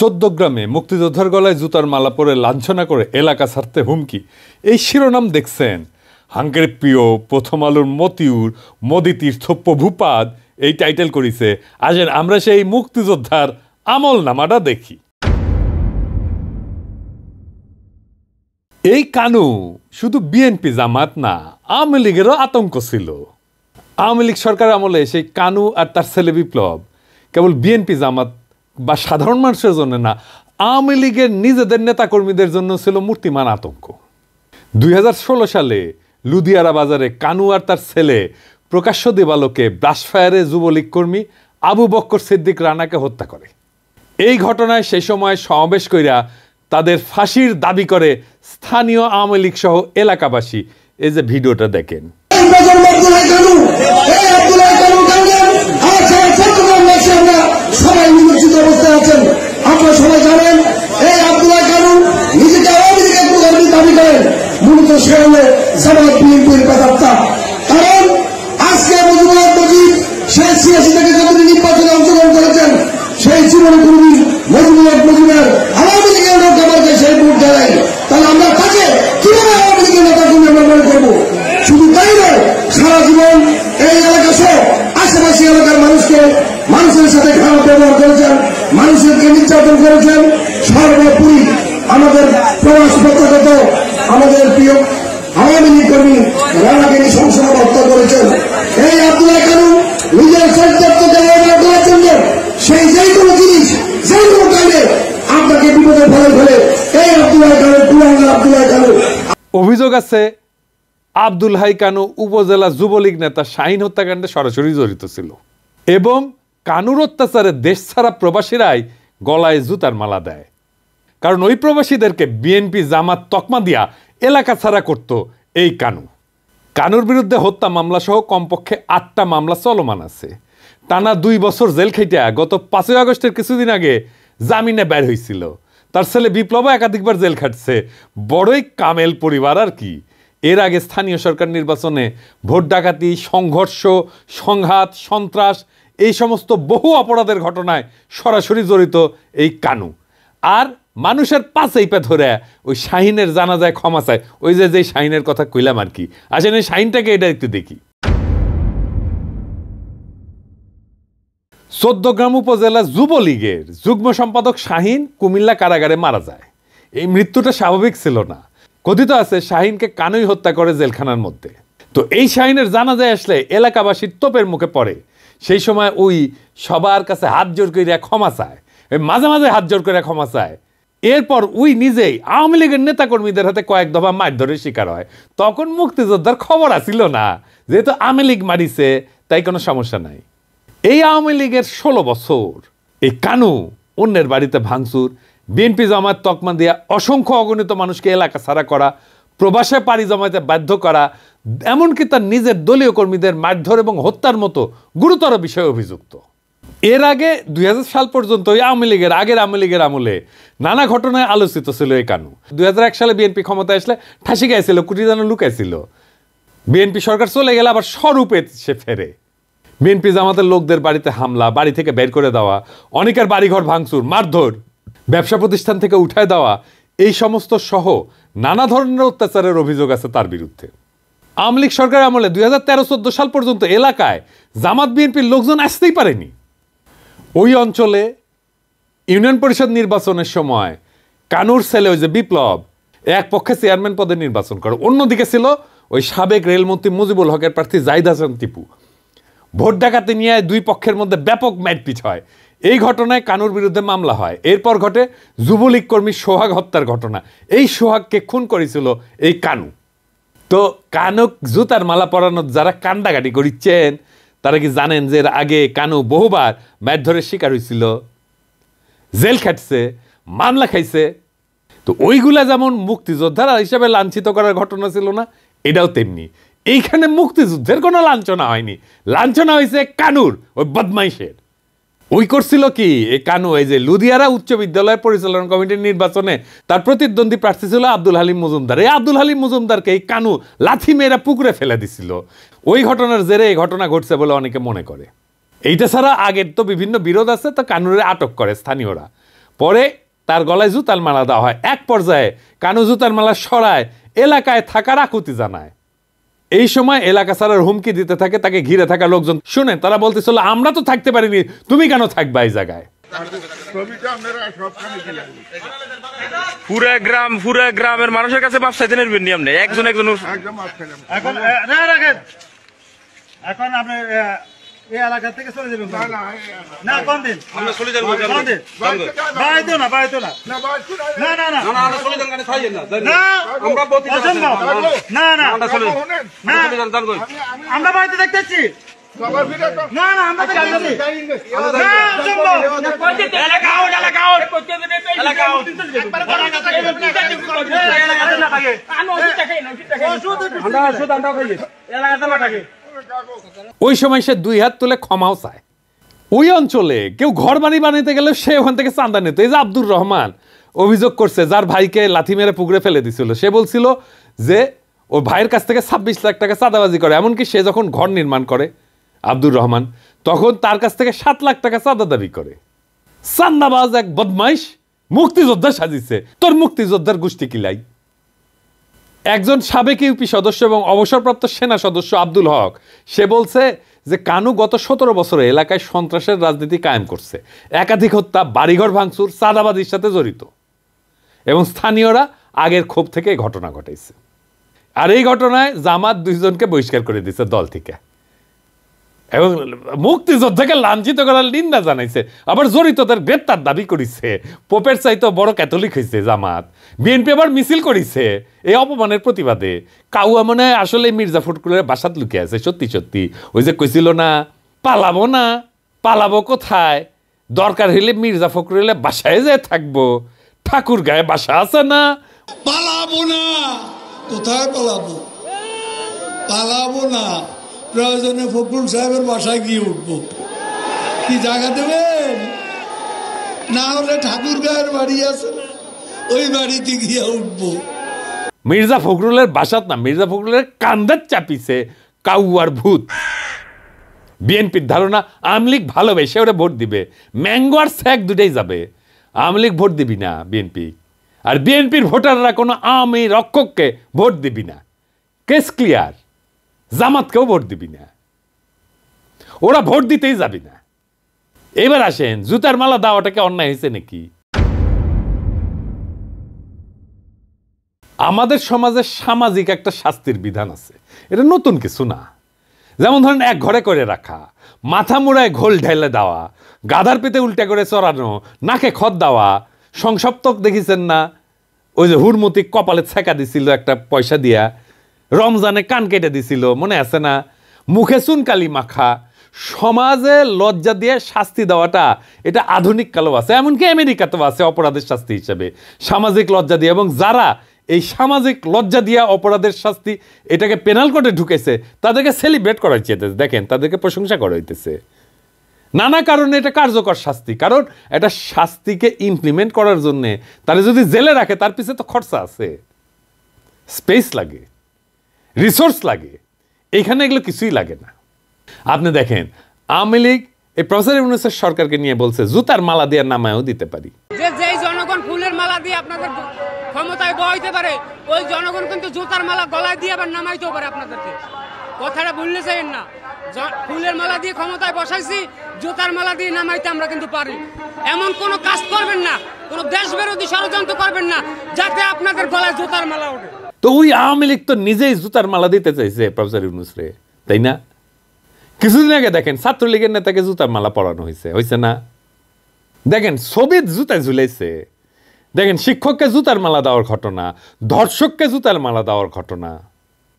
চৌদ্দগ্রামে মুক্তিযোদ্ধার গলায় জুতার মালা পরে লাঞ্ছনা করে এলাকা ছাড়তে হুমকি, এই শিরোনাম দেখছেন। হাঙ্গের প্রিয় প্রথম আলোর মতিউর মোদি তীর্থ প্রভুপাদ এই টাইটেল করেছে। আসেন আমরা সেই মুক্তিযোদ্ধার আমল নামাটা দেখি। এই কানু শুধু বিএনপি জামাত না, আওয়ামী লীগেরও আতঙ্ক ছিল। আওয়ামী লীগ সরকার আমলে সেই কানু আর তার ছেলে বিপ্লব কেবল বিএনপি জামাত বা সাধারণ মানুষের জন্য না, আওয়ামী লীগের নিজেদের নেতাকর্মীদের জন্য ছিল মূর্তিমান আতঙ্ক। 2016 সালে লুধিয়ারা বাজারে কানু আর তার ছেলে প্রকাশ্য দিবালোকে ব্রাশফায়ারে যুবলীগ কর্মী আবু বক্কর সিদ্দিক রানাকে হত্যা করে। এই ঘটনায় সেই সময় সমাবেশ কইরা তাদের ফাঁসির দাবি করে স্থানীয় আওয়ামী লীগ সহ এলাকাবাসী। এই যে ভিডিওটা দেখেন। আপনারা সবাই জানেন এই আব্দুল্লাহ কানু নিজেকে আওয়ামী লীগের প্রধানমন্ত্রী দাবি করেন, মূলত সে হলো জামাত বিএনপির প্রেতাত্মা। কারণ আজকে মুজিবুর মুজিব সে 86 থেকে যতদিন নির্বাচনে অংশগ্রহণ করেছেন, সেই জীবনে কোনদিন মুজিবুর মুজিবের আওয়ামী লীগের নেতাকে সেই ভোট দেয়। তাহলে আমরা তাকে কিভাবে আওয়ামী লীগের নেতা তুমি আমরা মনে করবো? শুধু তাই নয়, সারা জীবন এই এলাকা সহ আশেপাশে এলাকার মানুষের সাথে খারাপ ব্যবহার করেছেন, মানুষেরকে নির্যাতন করেছেন। সর্বোপরি আমাদের প্রবাস প্রত্যাগত আমাদের প্রিয় আওয়ামী লীগ কর্মী রানাকে সংসদে হত্যা করেছেন। এই আব্দুল্লাহ কানু নিজের চরিত্রকে ব্যবহার করার জন্য সেই যে কোনো জিনিস যে কোনো কাজে আপনাকে বিপদে ফেলে এই আব্দুল্লাহ কানু কুলাঙ্গার আব্দুল্লাহ কানু। অভিযোগ আছে আব্দুল হাই কানু উপজেলা যুবলীগ নেতা শাহিন হত্যাকাণ্ডে সরাসরি জড়িত ছিল এবং কানুর অত্যাচারে দেশ ছাড়া প্রবাসীরাই গলায় জুতার মালা দেয়। কারণ ওই প্রবাসীদেরকে বিএনপি জামাত তকমা দিয়া এলাকা ছাড়া করত এই কানু। কানুর বিরুদ্ধে হত্যা মামলা সহ কমপক্ষে 8টা মামলা চলমান আছে। টানা 2 বছর জেল খেটিয়া গত 5 আগস্টের কিছুদিন আগে জামিনে বের হয়েছিল। তার ছেলে বিপ্লব একাধিকবার জেল খাটছে। বড়ই কামেল পরিবার আর কি। এর আগে স্থানীয় সরকার নির্বাচনে ভোট ডাকাতি, সংঘর্ষ, সংঘাত, সন্ত্রাস এই সমস্ত বহু অপরাধের ঘটনায় সরাসরি জড়িত এই কানু। আর মানুষের পাশেই পে ধরে ওই শাহিনের জানাজায় ক্ষমা চায়। ওই যে শাহিনের কথা কইলাম আর কি। আসেন এই শাহিনটাকে এটা একটু দেখি। চৌদ্দগ্রাম উপজেলা যুবলীগের যুগ্ম সম্পাদক শাহিন কুমিল্লা কারাগারে মারা যায়। এই মৃত্যুটা স্বাভাবিক ছিল না। কথিত আছে শাহিনকে কানুই হত্যা করে জেলখানার মধ্যে। তো এই শাহিনের জানাজায় আসলে এলাকাবাসীর তোপের মুখে পড়ে। সেই সময় ওই সবার কাছে হাত জোর করে ক্ষমা চায়, মাঝে মাঝে হাত জোর করে ক্ষমা চায়। এরপর ওই নিজেই আওয়ামী লীগের নেতাকর্মীদের হাতে কয়েক দফা মারধরের শিকার হয়। তখন মুক্তিযোদ্ধার খবর আসিল না, যেহেতু আওয়ামী লীগ মারিছে তাই কোনো সমস্যা নাই। এই আওয়ামী লীগের 16 বছর এই কানু অন্যের বাড়িতে ভাঙচুর, বিএনপি জামাত তকমা দিয়া অসংখ্য অগণিত মানুষকে এলাকা ছাড়া করা, প্রবাসে পাড়ি জমাতে বাধ্য করা, এমনকি তার নিজের দলীয় কর্মীদের মারধর এবং হত্যার মতো গুরুতর বিষয়ে অভিযুক্ত। এর আগে 2000 সাল পর্যন্ত আওয়ামী লীগের আমলে নানা ঘটনায় আলোচিত ছিল এই কানু। 2001 সালে বিএনপি ক্ষমতায় আসলে ঠাসি গাইছিল, কুটি যেন লুকাইছিল। বিএনপি সরকার চলে গেলে আবার স্বরূপে সে ফেরে। বিএনপি জামাতের লোকদের বাড়িতে হামলা, বাড়ি থেকে বের করে দেওয়া, অনেকের বাড়িঘর ভাঙচুর, মারধর, ব্যবসা প্রতিষ্ঠান থেকে উঠায় দেওয়া, এই সমস্ত সহ নানা ধরনের অত্যাচারের অভিযোগ আছে তার বিরুদ্ধে। আওয়ামী লীগ সরকার আমলে 2013-14 সাল পর্যন্ত এলাকায় জামাত বিএনপির লোকজন আসতেই পারেনি। ওই অঞ্চলে ইউনিয়ন পরিষদ নির্বাচনের সময় কানুর ছেলে ওই যে বিপ্লব এক পক্ষে চেয়ারম্যান পদে নির্বাচন করে, অন্যদিকে ছিল ওই সাবেক রেলমন্ত্রী মুজিবুল হকের প্রার্থী জাহিদ হাসান টিপু। ভোট ডাকাতি নিয়ে দুই পক্ষের মধ্যে ব্যাপক মারপিট হয়। এই ঘটনায় কানুর বিরুদ্ধে মামলা হয়। এরপর ঘটে যুবলীগ কর্মী সোহাগ হত্যার ঘটনা। এই সোহাগকে খুন করেছিল এই কানু। তো কানুক জুতার মালা পরানোর যারা কান্দাকাটি করিচ্ছেন তারা কি জানেন যে এর আগে কানু বহুবার মারধরের শিকার হয়েছিল, জেল খাটছে, মামলা খাইছে। তো ওইগুলা যেমন মুক্তিযোদ্ধারা হিসাবে লাঞ্ছিত করার ঘটনা ছিল না, এটাও তেমনি। এইখানে মুক্তিযুদ্ধের কোনো লাঞ্ছনা হয়নি, লাঞ্ছনা হয়েছে কানুর ওই বদমাইশের। ওই করছিল কি এই কানু, এই যে লুধিয়ারা উচ্চ বিদ্যালয় পরিচালনা কমিটির নির্বাচনে তার প্রতিদ্বন্দ্বী প্রার্থী ছিল আব্দুল হালিম মজুমদার। এই আব্দুল হালিম মজুমদারকে এই কানু লাথি মেয়েরা পুকুরে ফেলে দিছিল। ওই ঘটনার জেরে এই ঘটনা ঘটছে বলে অনেকে মনে করে। এইটা ছাড়া আগের তো বিভিন্ন বিরোধ আছে, তো কানুরে আটক করে স্থানীয়রা। পরে তার গলায় জুতার মালা দেওয়া হয়। এক পর্যায়ে কানু জুতার মালা সরায় এলাকায় থাকার আকুতি জানায়। এই সময় এলাকা ছাড়ার হুমকি দিতে থাকে, তাকে ঘিরে থাকা লোকজন শুনে তারা বলতেছিল আমরা তো থাকতে পারিনি, তুমি কেন থাকবা এই জায়গায়। পুরা গ্রামের মানুষের কাছে মাপ চাইতে নেবেন আপনি একজন একজন। এখন আপনি এই এলাকা থেকে চলে যাবেন না? কোন দিন আমরা চলে যাব? কোন দিন? বাইতো না, বাইতো না, না না না না, আমরা চলে যান, গাড়ি থাইয়েন না, না আমরা বলতে না না, আমরা চলে যান, জান কই আমরা বাইতে দেখতেছি, না না আমরা দেখতেছি, না জম্বো এলাকা আউট, এলাকা আউট, এলাকা আউট, এলাকাতে না থাকে, আমরা শুধু আমরা খাই, এলাকাতে না থাকে। ওই সময় সে 2 হাত তুলে ক্ষমাও চায়। ওই অঞ্চলে কেউ ঘর বাড়ি বানাইতে গেলে সে ওখান থেকে চাঁদা নিত। এই যে আব্দুর রহমান অভিযোগ করছে, যার ভাইকে লাথি মেরে পুকুরে ফেলে দিছিল, সে বলছিল যে ওর ভাইয়ের কাছ থেকে 26 লাখ টাকা চাঁদাবাজি করে। এমনকি সে যখন ঘর নির্মাণ করে আব্দুর রহমান, তখন তার কাছ থেকে 7 লাখ টাকা চাঁদা দাবি করে। চান্দাবাজ এক বদমাইশ মুক্তিযোদ্ধা সাজিছে। তোর মুক্তিযোদ্ধার গোষ্ঠী কিলাই। একজন সাবেক ইউপি সদস্য এবং অবসরপ্রাপ্ত সেনা সদস্য আব্দুল হক, সে বলছে যে কানু গত 17 বছরে এলাকায় সন্ত্রাসের রাজনীতি কায়েম করছে, একাধিক হত্যা, বাড়িঘর ভাঙচুর, চাঁদাবাজির সাথে জড়িত, এবং স্থানীয়রা আগের ক্ষোভ থেকে ঘটনা ঘটাইছে। আর এই ঘটনায় জামাত 2 জনকে বহিষ্কার করে দিয়েছে দল থেকে, এবং মুক্তিযোদ্ধাকে লাঞ্ছিত করার নিন্দা জানাইছে। আবার জড়িতদের গ্রেপ্তার দাবি করেছে। পোপের চাইতে বড় ক্যাথলিক হয়েছে জামাত। বিএনপি আবার মিছিল করেছে এই অপমানের প্রতিবাদে। কাউয়া মনে হয় আসলে মির্জা ফখরুলের বাসাত লুকিয়ে আছে। সত্যি সত্যি ওই যে কইছিল না, পালাবো না, পালাবো কোথায়, দরকার হইলে মির্জা ফখরুলের বাসায় যে থাকবো, ঠাকুর গায়ে বাসা আছে না। পালাবো না, কোথায় পালাবো? পালাবো না, প্রয়োজনে ফখরুল সাহেবের বাসায় গিয়ে উঠবো। কি জায়গা দেবেন? না হলে ঠাকুর গায়ের বাড়ি আছে, ওই বাড়িতে গিয়ে উঠবো। মির্জা ফখরুলের বাসাত না, মির্জা ফখরুলের কান্দার চাপিছে কাউয়ার ভূত। বিএনপির ধারণা আওয়ামী লীগ ভালোবেসে ওরা ভোট দিবে, ম্যাঙ্গো আর স্যাক দুটাই যাবে। আওয়ামী লীগ ভোট দিবি না বিএনপি, আর বিএনপির ভোটাররা কোনো আওয়ামী রক্ষককে ভোট দিবি না। Case clear. জামাতকেও ভোট দিবি না, ওরা ভোট দিতেই যাবি না। এবার আসেন, জুতার মালা দেওয়াটাকে অন্যায় হয়েছে নাকি? আমাদের সমাজে সামাজিক একটা শাস্তির বিধান আছে, এটা নতুন কিছু না। যেমন ধরেন এক ঘরে করে রাখা, মাথা মুড়ায় ঘোল ঢেলে দেওয়া, গাধার পেতে উল্টে করে চড়ানো, নাকে খত দেওয়া। সংসপ্তক দেখেছেন না, ওই যে হুরমতি কপালে ছেঁকা দিছিল একটা পয়সা দিয়া, রমজানে কান কেটে দিছিল, মনে আছে না? মুখে চুনকালি মাখা। সমাজে লজ্জা দিয়ে শাস্তি দেওয়াটা এটা আধুনিক কালেও আছে, এমনকি আমেরিকাতেও আছে অপরাধের শাস্তি হিসেবে সামাজিক লজ্জা দিয়ে। এবং যারা এই সামাজিক লজ্জা দিয়ে অপরাধের শাস্তি এটাকে পেনাল কোডে ঢুকেছে, তাদেরকে সেলিব্রেট করা হচ্ছে। দেখেন, তাদেরকে প্রশংসা করা হইতেছে। নানা কারণে এটা কার্যকর শাস্তি, কারণ এটা শাস্তিকে ইমপ্লিমেন্ট করার জন্যে তারা যদি জেলে রাখে, তার পিছনে তো খরচা আছে, স্পেস লাগে, রিসোর্স লাগে। এইখানে এগুলো কিছুই লাগে না। আপনি দেখেন, আওয়ামী লীগ এই প্রফেসর ইউনূসের সরকারকে নিয়ে বলছে জুতার মালা দিয়ে নামায়ও দিতে পারি। যেই জনগণ ফুলের মালা দিয়ে আপনাদের ক্ষমতায় বহাইতে পারে, ওই জনগণ কিন্তু জুতার মালা গলায় দিয়ে আবার নামাইতেও পারে আপনাদেরকে। কথাটা ভুললে চাইেন না। ফুলের মালা দিয়ে ক্ষমতায় বসাইছি, জুতার মালা দিয়ে নামাইতে আমরা কিন্তু পারি। এমন কোনো কাজ করবেন না, কোনো দেশ বিরোধী ষড়যন্ত্র করবেন না যাতে আপনাদের গলায় জুতার মালা ওঠে। তো ওই আওয়ামী লীগ তো নিজেই জুতার মালা দিতে চাইছে প্রফেসর ইউনূস রে, তাই না? কিছুদিন আগে দেখেন ছাত্রলীগের নেতাকে জুতার মালা পরানো হয়েছে না? দেখেন ছবির জুতায় ঝুলাইছে। দেখেন শিক্ষককে জুতার মালা দেওয়ার ঘটনা, ধর্ষককে জুতার মালা দেওয়ার ঘটনা।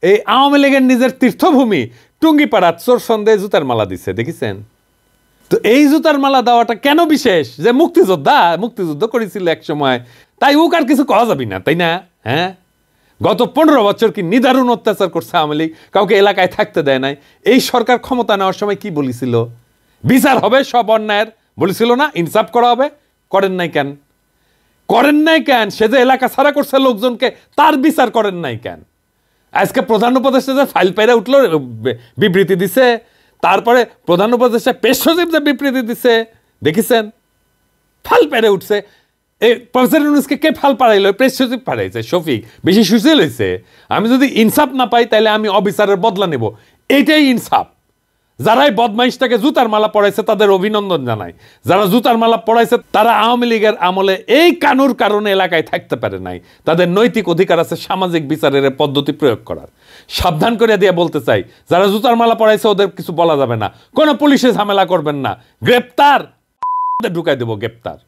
এই আওয়ামী লীগের নিজের তীর্থভূমি টুঙ্গিপাড়া চোর সন্দেহে জুতার মালা দিচ্ছে, দেখেছেন? তো এই জুতার মালা দেওয়াটা কেন বিশেষ? যে মুক্তিযুদ্ধ করেছিল এক সময়, তাই ও আর কিছু কওয়া যাবি না, তাই না? হ্যাঁ, গত 15 বছর কি নিদারুণ অত্যাচার করছে আওয়ামী লীগ, কাউকে এলাকায় থাকতে দেয় নাই। এই সরকার ক্ষমতা নেওয়ার সময় কি বলেছিল? বিচার হবে সব অন্যায়ের, বলেছিল না? ইনসাফ করা হবে। করেন নাই কেন? করেন নাই কেন? সে যে এলাকা ছাড়া করছে লোকজনকে, তার বিচার করেন নাই কেন? আজকে প্রধান উপদেষ্টা যে ফাইল পাইরা উঠলো, বিবৃতি দিছে, তারপরে প্রধান উপদেষ্টা পেশ সচিব যে বিবৃতি দিছে, দেখেছেন? ফাইল পাইরা উঠছে। এই প্রফেসর ইউনূসকে কে ফাল পাড়াইলো? প্রেস সচিব পাঠাইছে শফিক, বেশি সুশীল হয়েছে। আমি যদি ইনসাফ না পাই তাহলে আমি অবিচারের বদলা নেব, এইটাই ইনসাফ। যারাই বদমাইশটাকে জুতার মালা পড়াইছে তাদের অভিনন্দন জানাই। যারা জুতার মালা পড়াইছে তারা আওয়ামী লীগের আমলে এই কানুর কারণে এলাকায় থাকতে পারে নাই। তাদের নৈতিক অধিকার আছে সামাজিক বিচারের পদ্ধতি প্রয়োগ করার। সাবধান করে দিয়ে বলতে চাই, যারা জুতার মালা পড়াইছে ওদের কিছু বলা যাবে না, কোনো পুলিশে ঝামেলা করবেন না, গ্রেপ্তার ঢুকাই দেবো, গ্রেপ্তার।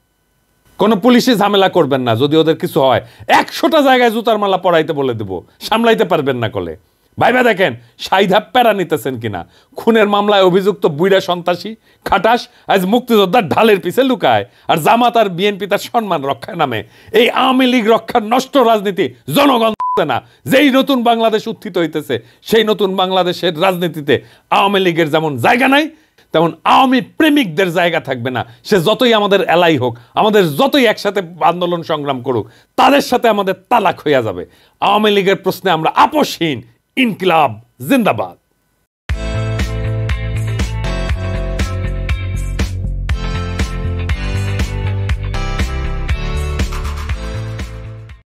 কোনো পুলিশে ঝামেলা করবেন না, যদি ওদের কিছু হয় 100টা জায়গায় জুতার মালা পড়াইতে বলে দেবো, সামলাইতে পারবেন না কলে। ভাইবা দেখেন সাইধাপ প্যারা নিতেছেন কিনা। খুনের মামলায় অভিযুক্ত বুইড়া সন্ত্রাসী খাটাস আজ মুক্তিযোদ্ধার ঢালের পিছে লুকায়, আর জামাত আর বিএনপি তার সম্মান রক্ষার নামে এই আওয়ামী লীগ রক্ষার নষ্ট রাজনীতি জনগণ না। যেই নতুন বাংলাদেশ উত্থিত হইতেছে সেই নতুন বাংলাদেশের রাজনীতিতে আওয়ামী লীগের যেমন জায়গা নাই, তেমন আওয়ামী প্রেমিকদের জায়গা থাকবে না। সে যতই আমাদের এলাই হোক, আমাদের যতই একসাথে আন্দোলন সংগ্রাম করুক, তাদের সাথে আমাদের তালাক হইয়া যাবে। আওয়ামী লীগের প্রশ্নে আমরা আপোষহীন। ইনকিলাব জিন্দাবাদ।